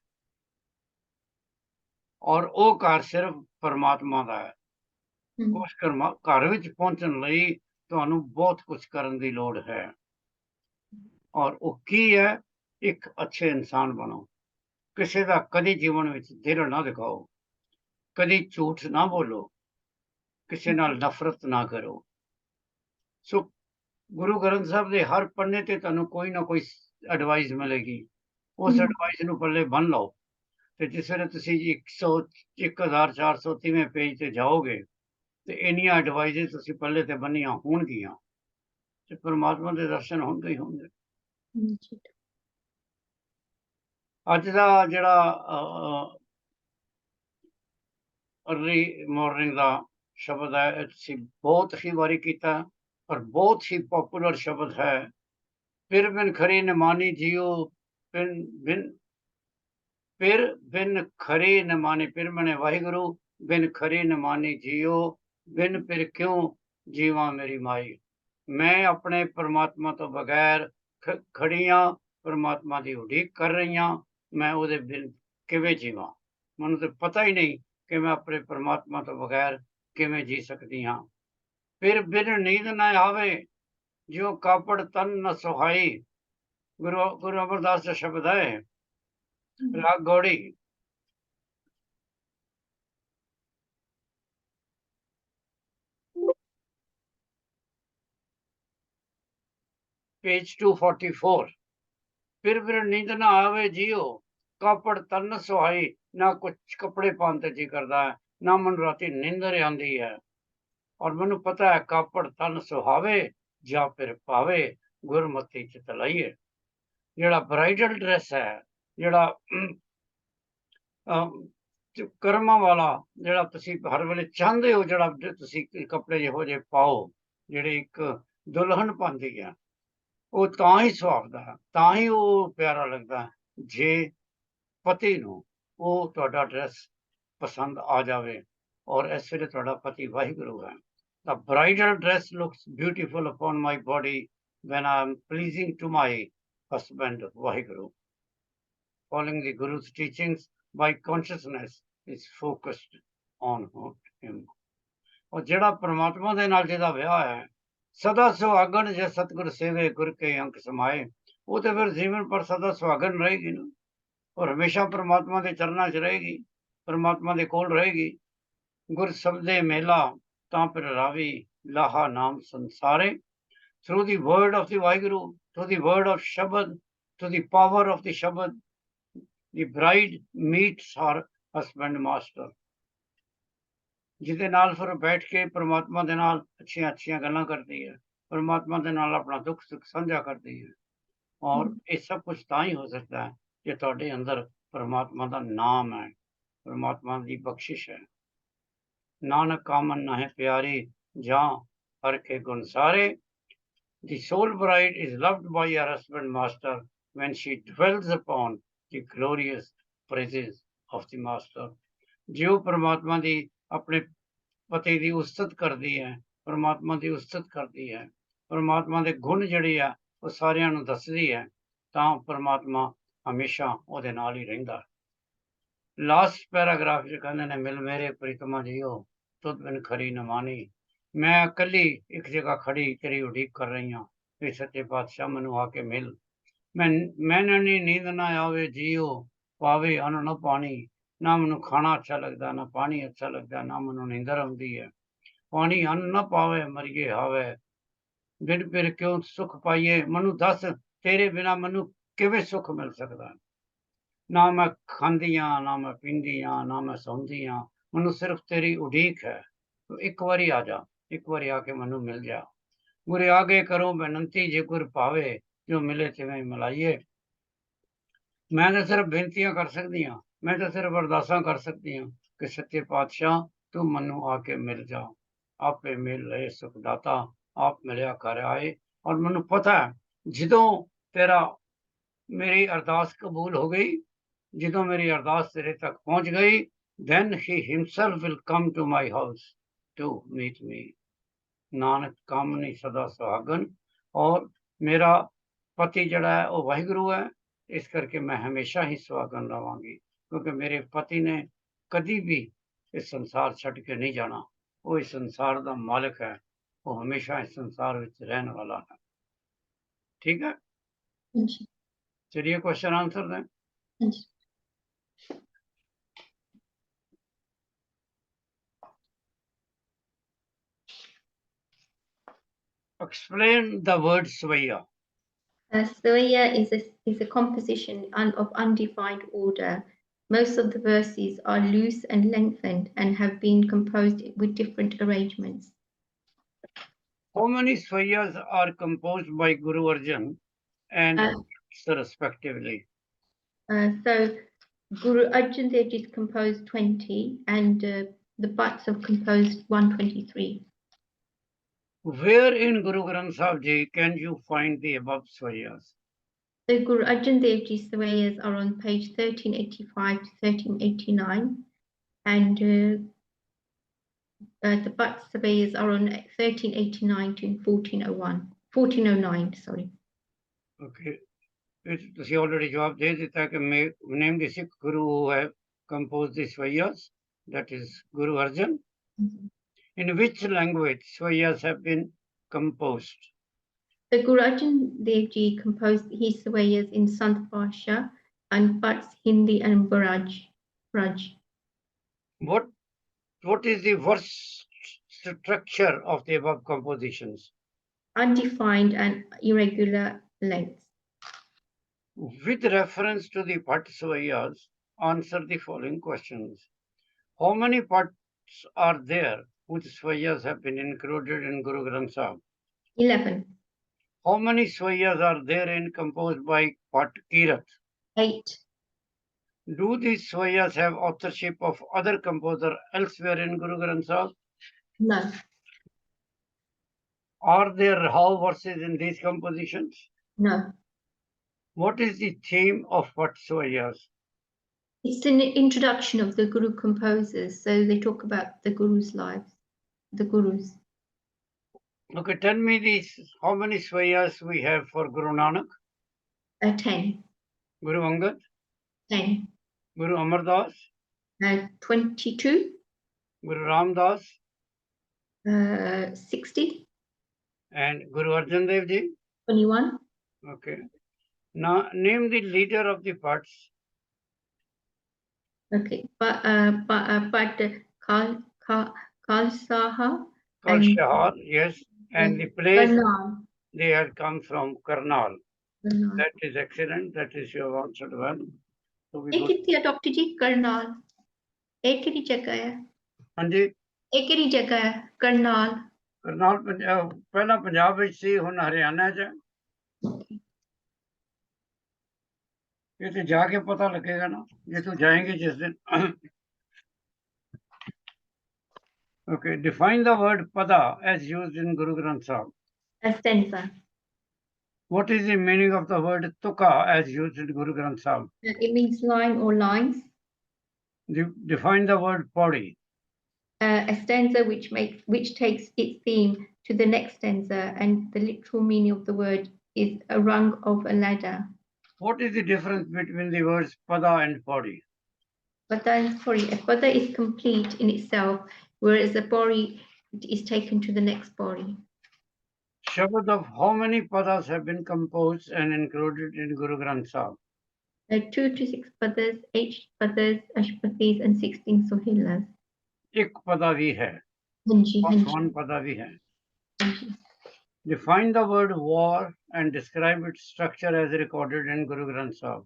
S1: ਔਰ ਉਹ ਘਰ ਸਿਰਫ ਪਰਮਾਤਮਾ ਦਾ ਹੈ। ਉਸ ਘਰ ਵਿੱਚ ਪਹੁੰਚਣ ਲਈ ਤੁਹਾਨੂੰ ਬਹੁਤ ਕੁਝ ਕਰਨ ਦੀ ਲੋੜ ਹੈ। ਔਰ ਉਹ ਕੀ ਹੈ? ਇੱਕ ਅੱਛੇ ਇਨਸਾਨ ਬਣੋ। ਕਿਸੇ ਦਾ ਕਦੀ ਜੀਵਨ ਵਿੱਚ ਦਿਲ ਨਾ ਦਿਖਾਓ, ਕਦੀ ਝੂਠ ਨਾ ਬੋਲੋ, ਕਿਸੇ ਨਾਲ ਨਫ਼ਰਤ ਨਾ ਕਰੋ। ਸੋ ਗੁਰੂ ਗ੍ਰੰਥ ਸਾਹਿਬ ਦੇ ਹਰ ਪੰਨੇ ਤੇ ਤੁਹਾਨੂੰ ਕੋਈ ਨਾ ਕੋਈ ਐਡਵਾਈਸ ਮਿਲੇਗੀ। ਉਸ ਐਡਵਾਈਸ ਨੂੰ ਪੱਲੇ ਬੰਨ ਲਓ, ਤੇ ਜਿਸ ਵੇਲੇ ਤੁਸੀਂ 1430ਵੇਂ ਪੇਜ ਤੇ ਜਾਓਗੇ, ਤੇ ਇੰਨੀਆਂ ਐਡਵਾਈਸ ਤੁਸੀਂ ਪੱਲੇ ਤੇ ਬੰਨੀਆਂ ਹੋਣਗੀਆਂ, ਤੇ ਪਰਮਾਤਮਾ ਦੇ ਦਰਸ਼ਨ ਹੁੰਦੇ ਹੀ ਹੁੰਦੇ। ਅੱਜ ਦਾ ਜਿਹੜਾ ਅਰਲੀ ਮਾਰਨਿੰਗ ਦਾ ਸ਼ਬਦ ਹੈ, ਇਹ ਤੁਸੀਂ ਬਹੁਤ ਹੀ ਵਾਰੀ ਕੀਤਾ, ਪਰ ਬਹੁਤ ਹੀ ਪੋਪੂਲਰ ਸ਼ਬਦ ਹੈ। ਫਿਰ ਬਿਨ ਖਰੀ ਨ ਮਾਨੀ ਜੀਓ, ਫਿਰ ਬਿਨ ਖਰੀ ਨ ਮਾਨੀ, ਫਿਰ ਮਨੇ ਵਾਹਿਗੁਰੂ, ਬਿਨ ਖਰੀ ਨ ਮਾਨੀ ਜੀਓ, ਬਿਨ ਫਿਰ ਕਿਉਂ ਜੀਵਾਂ ਮੇਰੀ ਮਾਈ। ਮੈਂ ਆਪਣੇ ਪਰਮਾਤਮਾ ਤੋਂ ਬਗੈਰ ਖੜੀਆਂ, ਪਰਮਾਤਮਾ ਦੀ ਉਡੀਕ ਕਰ ਰਹੀ ਹਾਂ। ਮੈਂ ਉਹਦੇ ਬਿਨ ਕਿਵੇਂ ਜੀਵਾਂ? ਮੈਨੂੰ ਤਾਂ ਪਤਾ ਹੀ ਨਹੀਂ ਕਿ ਮੈਂ ਆਪਣੇ ਪਰਮਾਤਮਾ ਤੋਂ ਬਗੈਰ ਕਿਵੇਂ ਜੀ ਸਕਦੀ ਹਾਂ। ਫਿਰ ਬਿਨ ਨੀਂਦ ਨਾ ਆਵੇ, ਜਿਉ ਕਾਪੜ ਤਨ ਨ ਸੁਹਾਈ। ਗੁਰੂ ਅਮਰਦਾਸ ਦਾ ਸ਼ਬਦ ਹੈ, ਰਾਗ ਗੌੜੀ। पेज 244। फिर नींद ना आवे जियो, कापड़ तन सुहाई। ना कुछ कपड़े पान ते जी करता है, ना मन राती नींदर आंदी है। और मैनू पता है कापड़ तन सुहावे जा फिर पावे, गुरमती चित लाइए। जेड़ा ब्राइडल ड्रेस है, जेड़ा ਕਰਮਾਂ ਵਾਲਾ, ਜਿਹੜਾ ਤੁਸੀਂ ਹਰ ਵੇਲੇ ਚਾਹੁੰਦੇ ਹੋ, ਜਿਹੜਾ ਤੁਸੀਂ ਕੱਪੜੇ ਜਿਹੋ ਜਿਹੇ ਪਾਓ, ਜਿਹੜੇ ਇੱਕ ਦੁਲਹਨ ਪਾਉਂਦੀ ਹੈ, ਉਹ ਤਾਂ ਹੀ ਸੁਹਾਵਦਾ ਹੈ, ਤਾਂ ਹੀ ਉਹ ਪਿਆਰਾ ਲੱਗਦਾ ਹੈ, ਜੇ ਪਤੀ ਨੂੰ ਉਹ ਤੁਹਾਡਾ ਡਰੈਸ ਪਸੰਦ ਆ ਜਾਵੇ। ਔਰ ਇਸ ਵੇਲੇ ਤੁਹਾਡਾ ਪਤੀ ਵਾਹਿਗੁਰੂ ਹੈ। The bridal dress looks beautiful upon my body when I am pleasing to my husband Vaheguru. Following the Guru's teachings by consciousness is focused on him. और ਜਿਹੜਾ ਪਰਮਾਤਮਾ ਦੇ ਨਾਲ ਜਿਹਦਾ ਵਿਆਹ ਹੈ, ਸਦਾ ਸੁਹਾਗਣ ਜੇ ਸਤਿਗੁਰ ਸੇਵੇ ਗੁਰ ਕੇ ਅੰਕ ਸਮਾਏ, ਉਹ ਤੇ ਫਿਰ ਜੀਵਨ ਪਰ ਸਦਾ ਸੁਹਾਗਣ ਰਹੇਗੀ ਨਾ, ਔਰ ਹਮੇਸ਼ਾ ਪਰਮਾਤਮਾ ਦੇ ਚਰਨਾਂ 'ਚ ਰਹੇਗੀ, ਪਰਮਾਤਮਾ ਦੇ ਕੋਲ ਰਹੇਗੀ। ਗੁਰ ਸਬਦੇ ਮੇਲਾ ਤਾਂ ਫਿਰ ਰਾਵੀ ਲਾਹਾ ਨਾਮ ਸੰਸਾਰੇ। Through the word of the Vaheguru, through the word of Shabad, through the power of the Shabad, the bride meets her husband master, ਜਿਹਦੇ ਨਾਲ ਫਿਰ ਬੈਠ ਕੇ ਪਰਮਾਤਮਾ ਦੇ ਨਾਲ ਅੱਛੀਆਂ ਅੱਛੀਆਂ ਗੱਲਾਂ ਕਰਦੀ ਹੈ, ਪਰਮਾਤਮਾ ਦੇ ਨਾਲ ਆਪਣਾ ਦੁੱਖ ਸੁੱਖ ਸਾਂਝਾ ਕਰਦੀ ਹੈ। ਔਰ ਇਹ ਸਭ ਕੁਝ ਤਾਂ ਹੀ ਹੋ ਸਕਦਾ ਹੈ ਜੇ ਤੁਹਾਡੇ ਅੰਦਰ ਪਰਮਾਤਮਾ ਦਾ ਨਾਮ ਹੈ, ਪਰਮਾਤਮਾ ਦੀ ਬਖਸ਼ਿਸ਼ ਹੈ। ਨਾਨਕ ਕਾਮਨ ਨਾਹਿ ਪਿਆਰੀ, ਜਾਂ ਹਰ ਕੇ ਗੁਣ ਸਾਰੇ। The soul bride is loved by her husband master when she dwells upon the glorious praises of the master. ਜੋ ਪਰਮਾਤਮਾ ਦੀ ਆਪਣੇ ਪਤੀ ਦੀ ਉਸਤਤ ਕਰਦੀ ਹੈ, ਪਰਮਾਤਮਾ ਦੀ ਉਸਤਤ ਕਰਦੀ ਹੈ, ਪਰਮਾਤਮਾ ਦੇ ਗੁਣ ਜਿਹੜੇ ਆ ਉਹ ਸਾਰਿਆਂ ਨੂੰ ਦੱਸਦੀ ਹੈ, ਤਾਂ ਪਰਮਾਤਮਾ ਹਮੇਸ਼ਾ ਉਹਦੇ ਨਾਲ ਹੀ ਰਹਿੰਦਾ। ਲਾਸਟ ਪੈਰਾਗ੍ਰਾਫ 'ਚ ਕਹਿੰਦੇ ਨੇ, ਮਿਲ ਮੇਰੇ ਪ੍ਰੀਤਮਾ ਜੀਓ, ਤੁਧ ਬਿਨ ਖਰੀ ਨ ਮਾਨੀ। ਮੈਂ ਇਕੱਲੀ ਇੱਕ ਜਗ੍ਹਾ ਖੜੀ ਤੇਰੀ ਉਡੀਕ ਕਰ ਰਹੀ ਹਾਂ ਵੀ ਸੱਚੇ ਪਾਤਸ਼ਾਹ ਮੈਨੂੰ ਆ ਕੇ ਮਿਲ। ਮੈਨੂੰ ਨੀਂਦ ਨਾ ਆਵੇ ਜੀਓ, ਪਾਵੇ ਅੰਨ ਨਾ ਪਾਣੀ। ਨਾ ਮੈਨੂੰ ਖਾਣਾ ਅੱਛਾ ਲੱਗਦਾ, ਨਾ ਪਾਣੀ ਅੱਛਾ ਲੱਗਦਾ, ਨਾ ਮੈਨੂੰ ਨੀਂਦਰ ਆਉਂਦੀ ਹੈ। ਪਾਣੀ ਅੰਨ ਨਾ ਪਾਵੇ ਮਰੀਏ ਹਾਵੇ, ढिड फिर क्यों सुख पाइए, मनु दस तेरे बिना मनु किवें सुख मिल सकदा। ना मैं खांदी हां, ना मैं पींदी हां, ना मैं सौंदी हां, मनु सिर्फ तेरी उडीक है। तो एक वारी आ जा, एक वारी आके मनु मिल जा। गुरे आगे करो बेनती, जे गुर पावे जो मिले तिवें मिलाइए। मैं तो सिर्फ बेनतियां कर सकती हां, मैं तो सिर्फ अरदासां कर सकती हां कि सच्चे पातशाह तू मनु आके मिल जा। आपे मिल लए सुखदाता, आप मिलिया कर आए। और मैनू पता है जदों तेरा मेरी अरदास कबूल हो गई, जदों मेरी अरदास तेरे तक पहुंच गई, then he himself will come to my house to meet me। Nanak कामनी सदा सुहागन। और मेरा पति जड़ा है वो वाहिगुरु है, इस करके मैं हमेशा ही सुहागन रहांगी, क्योंकि मेरे पति ने कभी भी इस संसार छड़ के नहीं जाना। वो इस संसार का मालिक है, वो हमेशा इस संसार में रहने वाला है। ठीक है,
S2: हाँ जी,
S1: चलिए क्वेश्चन आंसर दें।
S2: हाँ जी।
S1: Explain the word swaya।
S2: Sriraga is a composition of undefined order. Most of the verses are loose and lengthened and have been composed with different arrangements.
S1: How many swayas are composed by Guru Arjan and respectively?
S2: So Guru Arjan Dev Ji composed 20 and the Bhatts have composed 123.
S1: Where in Guru Granth Sahib Ji can you find the above swayas?
S2: So Guru Arjan Dev Ji's Swaiyas are on page 1385 to 1389 and the Bhatts Swaiyas are on 1389 to 1409, sorry.
S1: Okay, ਤੁਸੀਂ already ਜਵਾਬ ਦੇ ਦਿੱਤਾ ਕਿ name the Sikh Guru who have composed the swayas, that is Guru Arjan. In which language swayas have been composed?
S2: So Guru Arjan Dev Ji composed his Swaiyas in Sant Pasha and Bhatts Hindi and Braj.
S1: What is the verse structure of the above compositions?
S2: Undefined and irregular lengths.
S1: With reference to the Bhatt Swayas, answer the following questions. How many parts are there whose swayas have been included in Guru Granth Sahib?
S2: 11.
S1: How many swayas are therein composed by Bhatt Kirat?
S2: 8.
S1: Do these swayas have authorship of other composer elsewhere in Guru Granth Sahib?
S2: No.
S1: Are there Rahul verses in these compositions?
S2: No.
S1: What is the theme of Bhatt Swayas?
S2: It's an introduction of the Guru composers, so they talk about the Guru's lives, the Gurus.
S1: Okay, tell me these, how many swayas we have for Guru Nanak?
S2: 10.
S1: Guru Angad?
S2: 10.
S1: Guru Amar Das?
S2: 22.
S1: Guru Ram Das?
S2: 60.
S1: And Guru Arjan Dev Ji?
S2: 21.
S1: Okay. Now name the leader of the parts.
S2: Okay, but Khalsaha
S1: Kal
S2: and
S1: Shahar, yes. And the place
S2: Karnal.
S1: they had come from, Karnal.
S2: Karnal.
S1: That is excellent. That is your answer well. So we
S2: एक
S1: go.
S2: कितनी है doctor जी? करनाल एक ही जगह है।
S1: हाँ जी,
S2: एक ही जगह है करनाल।
S1: करनाल पहला पंजाब विच सी, हुण हरियाणा च। ये तो जाके पता लगेगा ना, ये तो जाएंगे जिस दिन। Okay, define the word pada as used in Guru Granth Sahib.
S2: A stanza.
S1: What is the meaning of the word tuka as used in Guru Granth Sahib?
S2: It means line or lines.
S1: Define the word Pauri.
S2: A stanza which takes its theme to the next stanza, and the literal meaning of the word is a rung of a ladder.
S1: What is the difference between the words pada and Pauri?
S2: A pada is complete in itself, whereas a Pauri is taken to the next Pauri.
S1: Shabad of how many padas have been composed and included in Guru Granth Sahib?
S2: There are 2 to 6 padas, 8 padas, Ashpatis, and 16 sohilas.
S1: एक पदा भी है,
S2: Hanji,
S1: one पदा भी है। Define the word war and describe its structure as recorded in Guru Granth Sahib.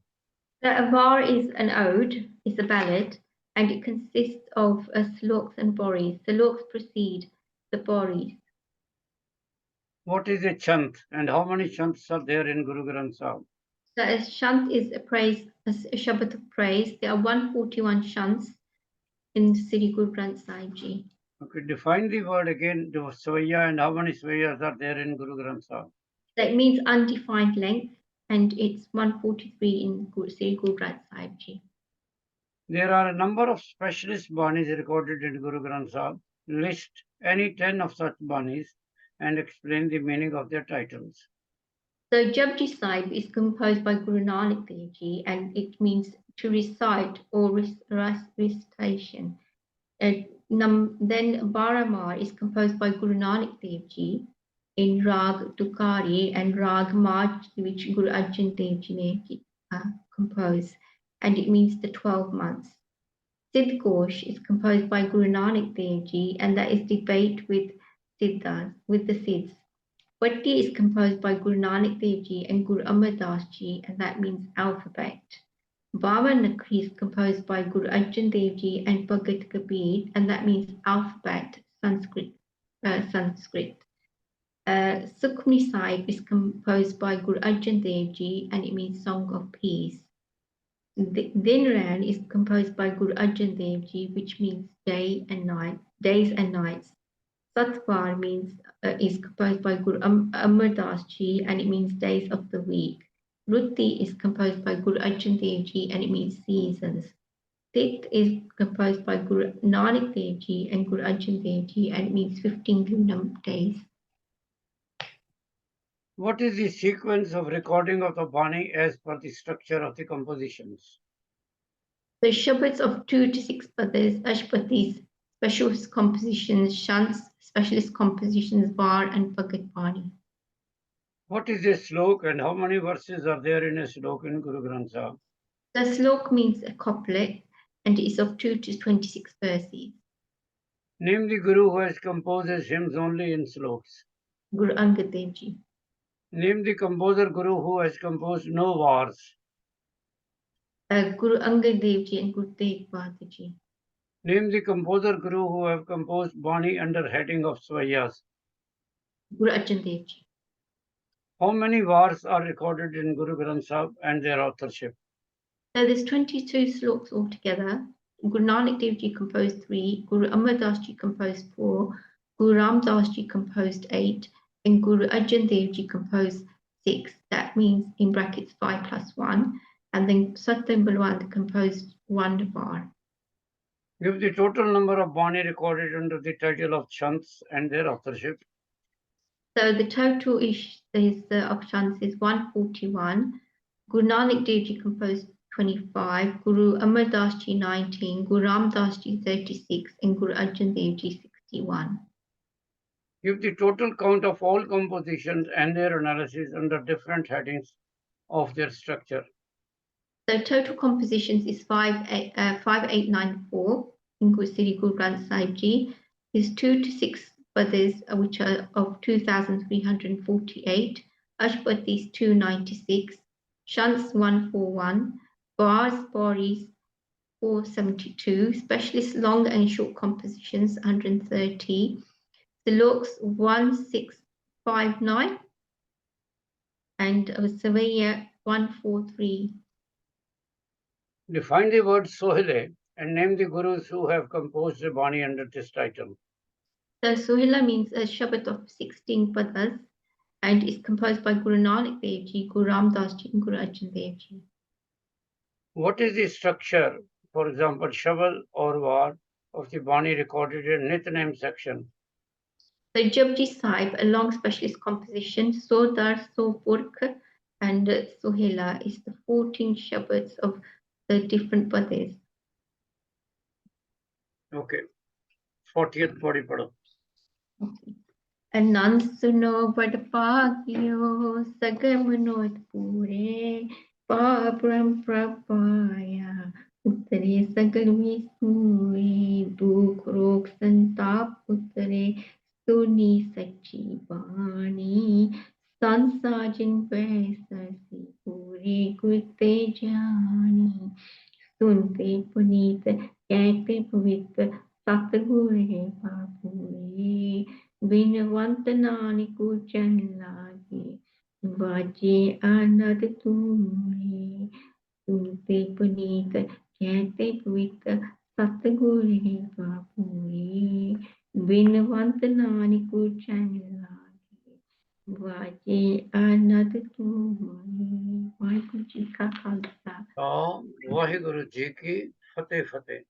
S2: The avar is an ode, is a ballad, and it consists of sloks and pauris. Sloks precede the pauris.
S1: What is a chant and how many chants are there in Guru Granth Sahib?
S2: So a shant is a praise, a Shabad of praise. There are 141 shants in Sri Guru Granth Sahib Ji.
S1: Okay, define the word again, the Svaya, and how many Svayas are there in Guru Granth Sahib?
S2: That means undefined length, and it's 143 in Sri Guru Granth Sahib Ji.
S1: There are a number of specialist banis recorded in Guru Granth Sahib. List any 10 of such banis and explain the meaning of their titles.
S2: So Japji Sahib is composed by Guru Nanak Dev Ji, and it means to recite or recitation. Then Baramar is composed by Guru Nanak Dev Ji in Rag Tukari and Rag Maj, which Guru Arjan Dev Ji composed, and it means the 12 months. Siddh Ghosh is composed by Guru Nanak Dev Ji, and that is debate with with the Siddhs. Patti is composed by Guru Nanak Dev Ji and Guru Amar Das Ji, and that means alphabet. Baba Nakhi is composed by Guru Arjan Dev Ji and Bhagat Kabir, and that means alphabet, Sanskrit. Sukhmani Sahib is composed by Guru Arjan Dev Ji, and it means Song of Peace. Dinran is composed by Guru Arjan Dev Ji, which means days and nights. Satvar means is composed by Guru Amar Das Ji, and it means days of the week. Ruti is composed by Guru Arjan Dev Ji, and it means seasons. Tit is composed by Guru Nanak Dev Ji and Guru Arjan Dev Ji, and it means 15 lunar days.
S1: What is the sequence of recording of the Bani as per the structure of the compositions?
S2: The Shabads of 2 to 6 padas, Ashpatis, specialist compositions, shants, specialist compositions, Var and Bhagat Bani.
S1: What is a slok and how many verses are there in a slok in Guru Granth Sahib?
S2: The slok means a couplet and is of 2 to 26 verses.
S1: Name the Guru who has composed his hymns only in sloks.
S2: Guru Angad Dev Ji.
S1: Name the composer Guru who has composed no wars.
S2: Guru Angad Dev Ji and Guru Tegh Bahadur Ji.
S1: Name the composer Guru who have composed Bani under heading of Svayas.
S2: Guru Arjan Dev Ji.
S1: How many wars are recorded in Guru Granth Sahib and their authorship?
S2: So there's 22 sloks altogether. Guru Nanak Dev Ji composed 3, Guru Amar Das Ji composed 4, Guru Ram Das Ji composed 8, and Guru Arjan Dev Ji composed 6. That means in brackets 5 plus 1. And then Satyam Balwant composed 1 var.
S1: Give the total number of Bani recorded under the title of Chants and their authorship.
S2: So the total of chants is 141. Guru Nanak Dev Ji composed 25, Guru Amar Das Ji 19, Guru Ram Das Ji 36, and Guru Arjan Dev Ji 61.
S1: Give the total count of all compositions and their analysis under different headings of their structure.
S2: So total compositions is 5894 in Sri Guru Granth Sahib Ji. Is 2 to 6 padas, which are of 2348. Ashpatis 296. Shants 141. Bars, Pauris 472. Specialist long and short compositions 130. Sloks 1659. And Savaya 143.
S1: Define the word Sohile and name the Gurus who have composed the Bani under this title.
S2: The Sohila means a Shabad of 16 padas and is composed by Guru Nanak Dev Ji, Guru Ram Das Ji, and Guru Arjan Dev Ji.
S1: What is the structure, for example, Shabad or Var, of the Bani recorded in Nitnem section?
S2: The Japji Sahib, a long specialist composition, Sodar, Sopurk, and Sohila is the 14 Shabads of the different padas.
S1: Okay. 40th Padi Pado.
S2: Okay. Anand suno bad paagyo sagamanoit pure Param prapaya utare sagal visnui dukh rog santap utare सुनी सच्ची बाणी संसाजन पैसी पूरे गुरते जानी सुनते पुनीत कहते पवित्र सतगुर है बापूरे बिनवंत नानक चन लागे वाजे आनंद तूरे सुनते पुनीत कहते पवित्र सतगुर है बापूरे बिनवंत नानक चन लागे वाजे आनंद तूरे वाहिगुरु जी का खालसा
S1: वाहिगुरु जी की फतेह फतेह।